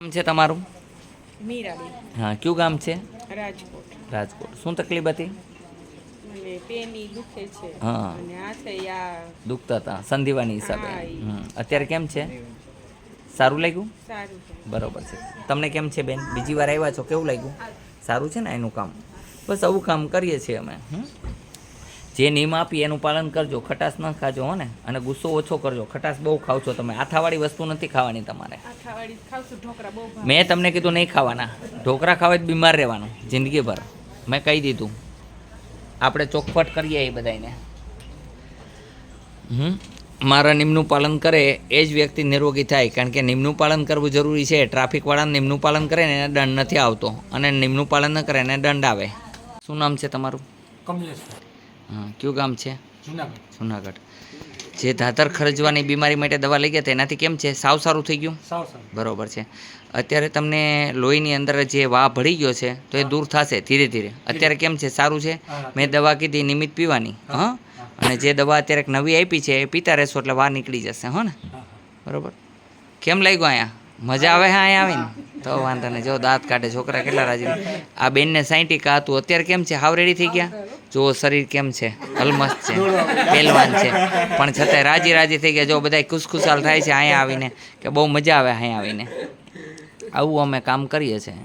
નામ છે તમારું? મીરાબેન. હા, કયું ગામ છે? રાજકોટ. રાજકોટ. શું તકલીફ હતી? મને પેની દુખે છે હા, અને હાથે આ દુખતા હતા સંધિવાની હિસાબે. હા અત્યારે કેમ છે? સારું લાગ્યું? સારું છે. બરોબર છે. તમને કેમ છે બેન? બીજી વાર આવ્યા છો, કેવું લાગ્યું? સારું છે ને એનું કામ? બસ આવું કામ કરીએ છીએ અમે. જે નિયમ આપીએ એનું પાલન કરજો, ખટાશ ન ખાજો હો ને, અને ગુસ્સો ઓછો કરજો. ખટાશ બહુ ખાવ છો તમે, આથાવાળી વસ્તુ નથી ખાવાની તમારે. આથાવાળી ખાવશું, ઢોકળા બહુ ભાવે. મેં તમને કીધું નહીં ખાવાના, ઢોકળા ખાવા જ બીમાર રહેવાનું જિંદગીભર. મેં કહી દીધું, આપણે ચોખવટ કરીએ એ બધાને. મારા નિયમનું પાલન કરે એ જ વ્યક્તિ નિરોગી થાય, કારણ કે નિયમનું પાલન કરવું જરૂરી છે. ટ્રાફિકવાળાને નિયમનું પાલન કરે ને એને દંડ નથી આવતો, અને નિયમનું પાલન ન કરે એને દંડ આવે. શું નામ છે તમારું? કમલેશ. હા, કયું ગામ છે? જુનાગઢ. જુનાગઢ. જે ધાતર ખર્ચવાની બીમારી માટે દવા લઈ ગયા તેનાથી કેમ છે? સાવ સારું થઈ ગયું? સાવ સારું. બરોબર છે. અત્યારે તમને લોહીની અંદર જે વાહ ભળી ગયો છે તો એ દૂર થશે ધીરે ધીરે. અત્યારે કેમ છે? સારું છે? મેં દવા કીધી નિયમિત પીવાની. હા, અને જે દવા અત્યારે નવી આપી છે એ પીતા રહેશો એટલે વાર નીકળી જશે. હો ને? બરોબર. કેમ લાગ્યું અહીંયા? મજા આવે? હા, અહીંયા આવીને તો વાંધો નહીં. જો દાંત કાઢે છોકરા, કેટલા રાજી. આ બેનને 60 હતું, અત્યારે કેમ છે? હાવ રેડી થઈ ગયા. જો શરીર કેમ છે, હલમસ્ત છે, પહેલવાન છે, પણ છતાંય રાજી રાજી થઈ ગયા. જો બધા ખુશખુશાલ થાય છે અહીંયા આવીને, કે બહુ મજા આવે અહીંયા આવીને. આવું અમે કામ કરીએ છીએ.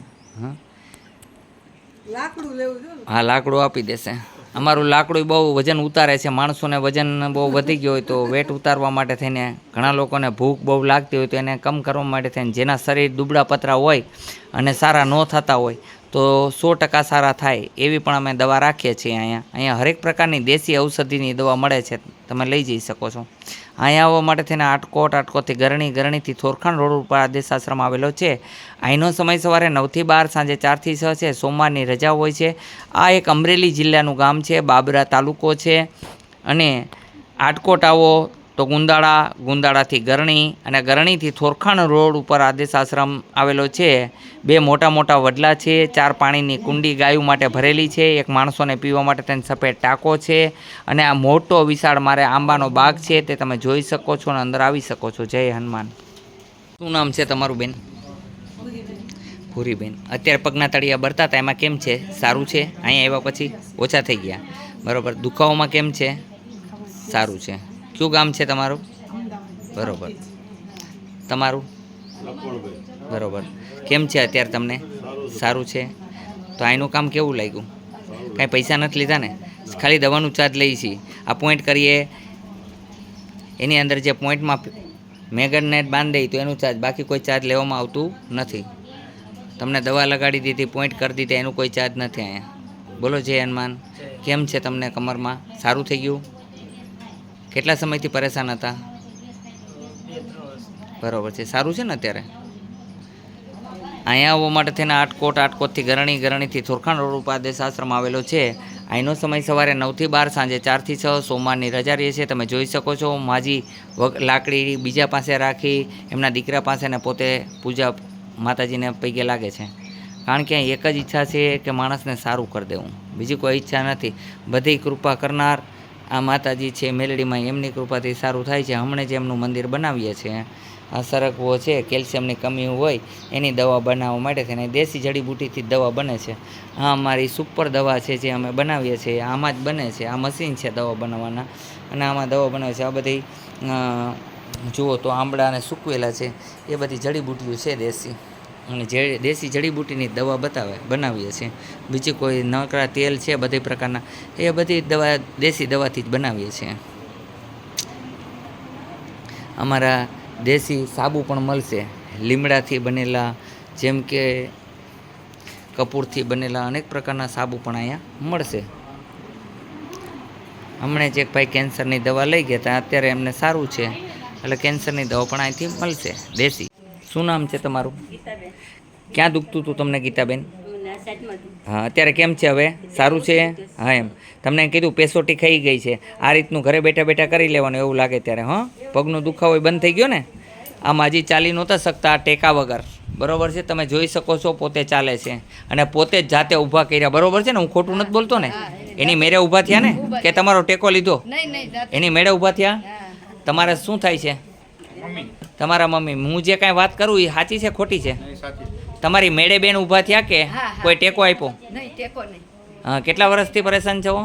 હા, લાકડું આપી દેશે. અમારું લાકડું બહુ વજન ઉતારે છે. માણસોને વજન બહુ વધી ગયો હોય તો વેટ ઉતારવા માટે થઈને, ઘણા લોકોને ભૂખ બહુ લાગતી હોય તો એને કમ કરવા માટે થઈને, જેના શરીર દુબળા પતરા હોય અને સારા ન થતા હોય તો 100% સારા થાય એવી પણ અમે દવા રાખીએ છીએ. અહીંયા હરેક પ્રકારની દેશી ઔષધિની દવા મળે છે, તમે લઈ જઈ શકો છો. અહીંયા આવવા માટે થઈને આટકોટથી ગરણીથી થોરખાણ રોડ ઉપર આદેશ આશ્રમ આવેલો છે. અહીંનો સમય સવારે 9 થી 12, સાંજે 4 થી 6 છે. સોમવારની રજા હોય છે. આ એક અમરેલી જિલ્લાનું ગામ છે, બાબરા તાલુકો છે. અને આટકોટ આવો તો ગુંદાળાથી ગરણી, અને ગરણીથી થોરખાણ રોડ ઉપર આદેશ આશ્રમ આવેલો છે. 2 મોટા વડલા છે, 4 પાણીની કુંડી ગાયો માટે ભરેલી છે, એક માણસોને પીવા માટે તેને સફેદ ટાંકો છે, અને આ મોટો વિશાળ મારે આંબાનો બાગ છે તે તમે જોઈ શકો છો અને અંદર આવી શકો છો. જય હનુમાન. શું નામ છે તમારું બેન? ભૂરીબેન. અત્યારે પગના તળિયા બરતા હતા, એમાં કેમ છે? સારું છે? અહીંયા આવ્યા પછી ઓછા થઈ ગયા? બરાબર. દુખાવામાં કેમ છે? સારું છે. કયું ગામ છે તમારું? બરાબર. તમારું? બરાબર. કેમ છે અત્યારે તમને? સારું છે. તો અહીંનું કામ કેવું લાગ્યું? કાંઈ પૈસા નથી લીધા ને? ખાલી દવાનું ચાર્જ લઈએ છીએ. આ પોઈન્ટ કરીએ એની અંદર જે પોઈન્ટમાં મેગનેટ બાંધી દઈએ તો એનું ચાર્જ, બાકી કોઈ ચાર્જ લેવામાં આવતું નથી. તમને દવા લગાડી દીધી, પોઈન્ટ કરી દીધી, એનું કોઈ ચાર્જ નથી અહીંયા. બોલો જય હનુમાન. કેમ છે તમને કમરમાં? સારું થઈ ગયું? કેટલા સમયથી પરેશાન હતા? બરાબર છે. સારું છે ને અત્યારે? અહીંયા આવવા માટે થઈને આટકોટથી ગરણીથી થોરખાણ રોડ ઉપર આદેશ આશ્રમ આવેલો છે. અહીંનો સમય સવારે 9 થી 12, સાંજે 4 થી 6. સોમવારની રજા રહે છે. તમે જોઈ શકો છો. માજી લાકડી બીજા પાસે રાખી, એમના દીકરા પાસે, ને પોતે પૂજા માતાજીને પૈગે લાગે છે. કારણ કે એક જ ઈચ્છા છે કે માણસને સારું કરી દેવું, બીજી કોઈ ઈચ્છા નથી. બધી કૃપા કરનાર આ માતાજી છે મેલડીમાં, એમની કૃપાથી સારું થાય છે. હમણાં જ એમનું મંદિર બનાવીએ છીએ. આ સરગવો છે, કેલ્શિયમની કમી હોય એની દવા બનાવવા માટે થઈને દેશી જડીબુટ્ટીથી દવા બને છે. આ અમારી સુપર દવા છે જે અમે બનાવીએ છીએ. આમાં જ બને છે. આ મશીન છે દવા બનાવવાના, અને આમાં દવા બનાવે છે. આ બધી જુઓ તો આંબળા અને સૂકવેલા છે, એ બધી જડીબુટ્ટીઓ છે દેશી, અને જે દેશી જડીબુટ્ટીની દવા બનાવીએ છીએ. બીજી કોઈ નકરા તેલ છે બધી પ્રકારના, એ બધી દવા દેશી દવાથી જ બનાવીએ છીએ. અમારા દેશી સાબુ પણ મળશે, લીમડાથી બનેલા, જેમ કે કપૂરથી બનેલા અનેક પ્રકારના સાબુ પણ અહીંયા મળશે. હમણાં જ એક ભાઈ કેન્સરની દવા લઈ ગયા હતા, અત્યારે એમને સારું છે, એટલે કેન્સરની દવા પણ અહીંથી મળશે દેશી. શું નામ છે તમારું? ક્યાં દુખતું હતું તમને ગીતાબેન? હા, અત્યારે કેમ છે હવે? સારું છે? હા, એમ તમને કીધું પેસોટી ખાઈ ગઈ છે. આ રીતનું ઘરે બેઠા કરી લેવાનું એવું લાગે ત્યારે. હા, પગનો દુખાવો બંધ થઈ ગયો ને? આમાં હજી ચાલી નહોતા શકતા આ ટેકા વગર. બરોબર છે? તમે જોઈ શકો છો પોતે ચાલે છે, અને પોતે જ જાતે ઊભા કર્યા. બરોબર છે ને? હું ખોટું નથી બોલતો ને? એની મેળે ઊભા થયા ને, કે તમારો ટેકો લીધો? એની મેળે ઊભા થયા. તમારે શું થાય છે? તમારા મમ્મી, હું જે કાંઈ વાત કરું એ સાચી છે ખોટી છે? નહીં સાચી. તમારી મેળે બેન ઊભા થયા કે હા, હા. કોઈ ટેકો આપ્યો? નહીં ટેકો નહીં. હા, કેટલા વર્ષથી પરેશાન છો?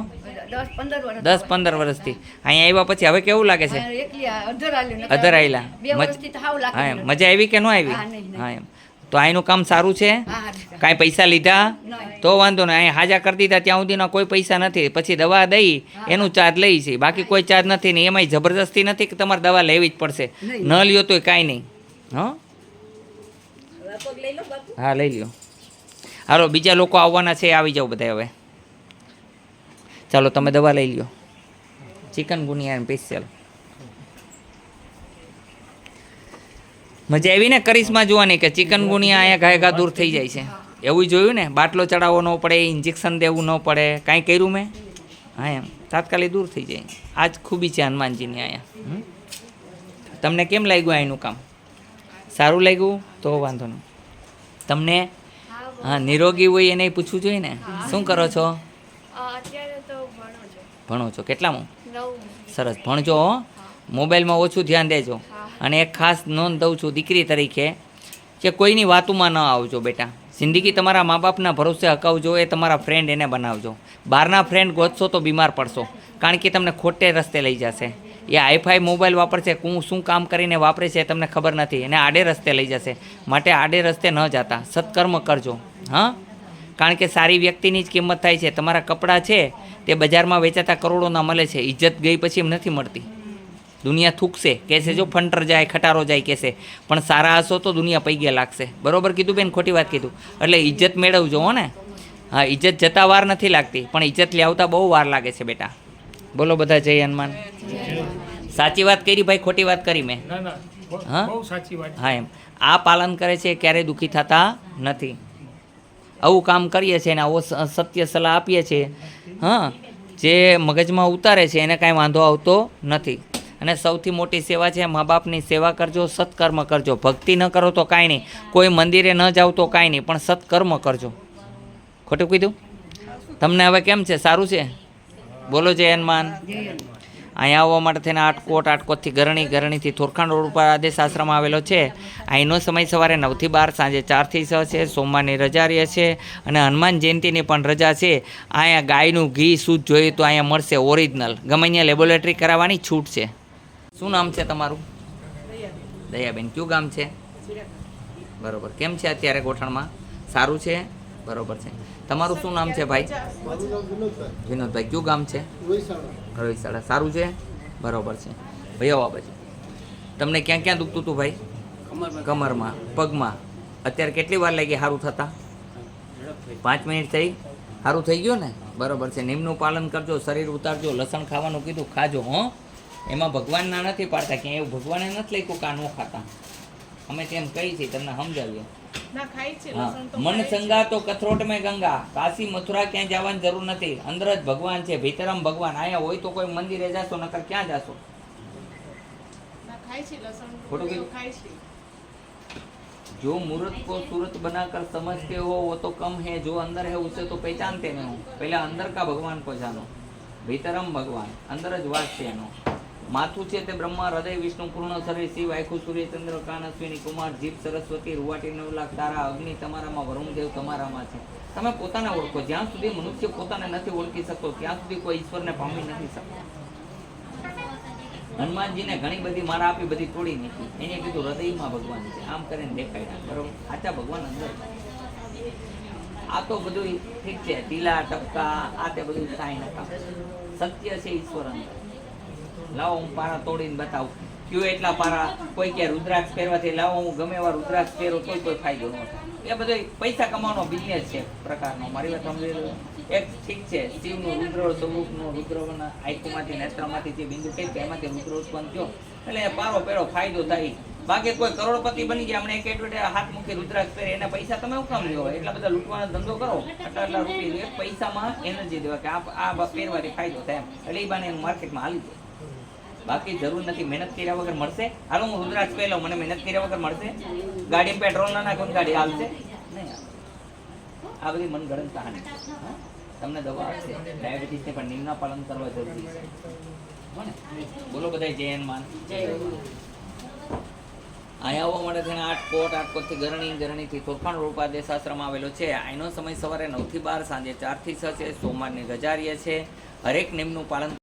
10-15 વર્ષ. 10-15 વર્ષથી. અહીંયા આવ્યા પછી હવે કેવું લાગે છે? હા, એકલી આ અધર આલ્યું નકર અધર આયલા. 2 વર્ષથી તો હાવ હા, લાગતું એમ નતું. મજા આવી કે ન આવી? હા, નહીં, નહીં. હા, એમ તો અહીંનું કામ સારું છે? હા, હા. કાંઈ પૈસા લીધા? નહીં. તો વાંધો નહીં. અહીં હાજા કરી દીધા ત્યાં સુધીના કોઈ પૈસા નથી. પછી દવા દઈ એનું ચાર્જ લઈ છે, બાકી કોઈ ચાર્જ નથી ને એમાંય જબરદસ્તી નથી કે તમારે દવા લેવી જ પડશે. નહીં. ન લ્યો તોય કાંઈ નહીં. હા, હા લઈ લ્યો. હાલો, બીજા લોકો આવવાના છે, આવી જાઓ બધા હવે. ચાલો તમે દવા લઈ લ્યો, ચિકનગુનિયા સ્પેશિયલ. મજા આવી ને કરિશ્મા જોવાની કે ચિકનગુનિયા અહીંયા ઘાય ઘા દૂર થઈ જાય છે? એવું જોયું ને? બાટલો ચડાવવો ન પડે, ઇન્જેક્શન દેવું ન પડે, કાંઈ કર્યું મેં? હા, એમ તાત્કાલિક દૂર થઈ જાય. આ જ ખૂબી છે હનુમાનજીની અહીંયા. તમને કેમ લાગ્યું અહીંનું કામ? સારું લાગ્યું? તો વાંધો નહીં. તમને હા નિરોગી હોય એને પૂછવું જોઈએ ને. શું કરો છો? અત્યારે તો ભણો છો. ભણો છો? કેટલામાં? 9. સરસ, ભણજો હો. મોબાઈલમાં ઓછું ધ્યાન દેજો. અને એક ખાસ નોંધ દઉં છું દીકરી તરીકે કે કોઈની વાતોમાં ન આવજો બેટા. જિંદગી તમારા મા બાપના ભરોસે હકાવજો, એ તમારા ફ્રેન્ડ એને બનાવજો. બહારના ફ્રેન્ડ ગોતશો તો બીમાર પડશો, કારણ કે તમને ખોટે રસ્તે લઈ જશે. એ હાઈફાઈ મોબાઈલ વાપરશે, શું કામ કરીને વાપરે છે તમને ખબર નથી, એને આડે રસ્તે લઈ જશે. માટે આડે રસ્તે ન જતા સત્કર્મ કરજો. હા, કારણ કે સારી વ્યક્તિની જ કિંમત થાય છે. તમારા કપડાં છે તે બજારમાં વેચાતા કરોડોના મળે છે, ઇજ્જત ગઈ પછી એમ નથી મળતી. દુનિયા થૂકશે, કહેશે જો ફંટર જાય ખટારો જાય કહેશે, પણ સારા હશો તો દુનિયા પૈગે લાગશે. બરોબર કીધું બેન? ખોટી વાત કીધું? એટલે ઇજ્જત મેળવજો હો ને. હા, ઇજ્જત જતા વાર નથી લાગતી, પણ ઇજ્જત લાવતા બહુ વાર લાગે છે બેટા. બોલો બધા જય હનુમાન. સાચી વાત કરી ભાઈ, ખોટી વાત કરી મેં? હા, બહુ સાચી વાત. હા, એમ આ પાલન કરે છે, ક્યારેય દુઃખી થતા નથી. આવું કામ કરીએ છીએ ને આવો સત્ય સલાહ આપીએ છીએ. હા, જે મગજમાં ઉતારે છે એને કાંઈ વાંધો આવતો નથી. અને સૌથી મોટી સેવા છે મા બાપની સેવા કરજો, સત્કર્મ કરજો. ભક્તિ ન કરો તો કાંઈ નહીં, કોઈ મંદિરે ન જાવ તો કાંઈ નહીં, પણ સત્કર્મ કરજો. ખોટું કીધું? તમને હવે કેમ છે? સારું છે? બોલો જય હનુમાન. અહીંયા આવવા માટે થઈને આટકોટથી ગરણી, ગરણીથી થોરખાણ રોડ ઉપર આદેશ આશ્રમ આવેલો છે. અહીંનો સમય સવારે 9 થી 12, સાંજે 4 થી 6 છે. સોમવારની રજા રહે છે અને હનુમાન જયંતિની પણ રજા છે. અહીંયા ગાયનું ઘી શુદ્ધ જોઈએ તો અહીંયા મળશે ઓરિજિનલ. ગમે અહીંયા લેબોરેટરી કરાવવાની છૂટ છે. શું નામ છે તમારું? દયાબેન. કયું ગામ છે? બરોબર. કેમ છે અત્યારે ગોઠણમાં? સારું છે? બરોબર છે. તમારું શું નામ છે ભાઈ? વિનોદભાઈ. કયું ગામ છે? રવિસાડા. સારું છે? બરોબર છે. ભાઈ આવો પછી. તમને ક્યાં ક્યાં દુખતું હતું ભાઈ? કમરમાં, પગમાં. અત્યારે કેટલી વાર લાગી સારું થતા? 5 મિનિટ થઈ? સારું થઈ ગયું ને? બરોબર છે. નિયમનું પાલન કરજો, શરીર ઉતારજો, લસણ ખાવાનું કીધું ખાજો. હો, એમાં ભગવાનના નથી પાડતા, ક્યાં એવું ભગવાને નથી લખ્યું કે આ ન ખાતા. અમે તેમ કહી છીએ, તમને સમજાવીએ. ના ખાય છે હા, લસણ તો મન ખાય છે. સંગા તો કથરોટ મેં ગંગા. કાશી મથુરા ક્યાંય જવાની જરૂર નથી, અંદર જ ભગવાન છે, ભીતરમ ભગવાન. અહીંયા હોય તો કોઈ મંદિરે જાશો, નકર ક્યાં જાશો? ના ખાય છે લસણ તો ખોટું કીધું? ખાય છે. जो मूर्त को सूरत बनाकर समझते हो वो तो कम है, जो अंदर है उसे तो पहचानते नहीं हो. पहले अंदर का भगवान को जानो. भीतरम भगवान, अंदर જ વાસ છે એનો. માથું છે તે બ્રહ્મા, હૃદય વિષ્ણુ, પૂર્ણ શરીર શિવ, આખું સૂર્ય, ચંદ્ર, કાન અશ્વિની કુમાર, જીભ સરસ્વતી, રૂવાટી 9 લાખ તારા, અગ્નિ તમારામાં, વરુણ દેવ તમારામાં છે. તમે પોતાને ઓળખો. જ્યાં સુધી મનુષ્ય પોતાને નથી ઓળખી શકતો ત્યાં સુધી કોઈ ઈશ્વરને પામી નથી શકતો. હનુમાનજીને ઘણી બધી મારા આપી, બધી તોડી નાખી. એને કીધું હૃદયમાં ભગવાન છે, આમ કરીને દેખાડ્યા. બરોબર? સાચા ભગવાન અંદર. આ તો બધું ઠીક છે, ટીલા ટપકા આ તે બધું કાંઈ નકા. સત્ય છે ઈશ્વર અંદર. લાવો હું પારા તોડીને બતાવું. કયો એટલા પારા? કોઈ કે રુદ્રાક્ષ પહેરવાથી, લાવો હું ગમે એવા રુદ્રાક્ષ પહેરો તોય કોઈ ફાયદો ન થાય. એ બધો પૈસા કમાવાનો બિઝનેસ છે પ્રકારનો. મારી વાત સમજી લો. એક ઠીક છે, શિવનું રુદ્ર સ્વરૂપનું રુદ્રના આંખમાંથી નેત્રમાંથી જે બિંદુ ટેક એમાંથી રુદ્ર ઉત્પન્ન થયો એટલે એ પારો પેરો ફાયદો થાય. બાકી કોઈ કરોડપતિ બની ગયા, હમણાં એક એડવર્ટાઈઝ હાથ મૂકી રુદ્રાક્ષ પહેરે, એના પૈસા તમે શું કામ લ્યો? એટલા બધા લૂંટવાનો ધંધો કરો, આટલા રૂપિયા એક પૈસામાં એનર્જી દેવા કે આ પહેરવાથી ફાયદો થાય એમ. એટલે એ બાને એનું માર્કેટમાં હાલી જાય. બાકી જરૂર નથી. મહેનત કર્યા વગર મળશે? હાલો હું રુદ્રાક્ષ પહેરી લઉં, મને મહેનત કર્યા વગર મળશે? ગાડીમાં પેટ્રોલ ના નાખો, ગાડી હાલશે નહીં. આ બધી મનગણત કહાની. તમને દવા આપશે ડાયાબિટીસને પણ નિયમના પાલન કરવા જરૂરી છે. હો ને? બોલો બધા જય હનુમાન. અહીંયા આવવા માટે થઈને આટકોટથી ગરણી, ગરણીથી તોરખાણ રોડ પર આદેશ આશ્રમ આવેલો છે. અહીંનો સમય સવારે 9 થી 12, સાંજે 4 થી 6 છે. સોમવારની રજા રહે છે. હરેક નિયમનું પાલન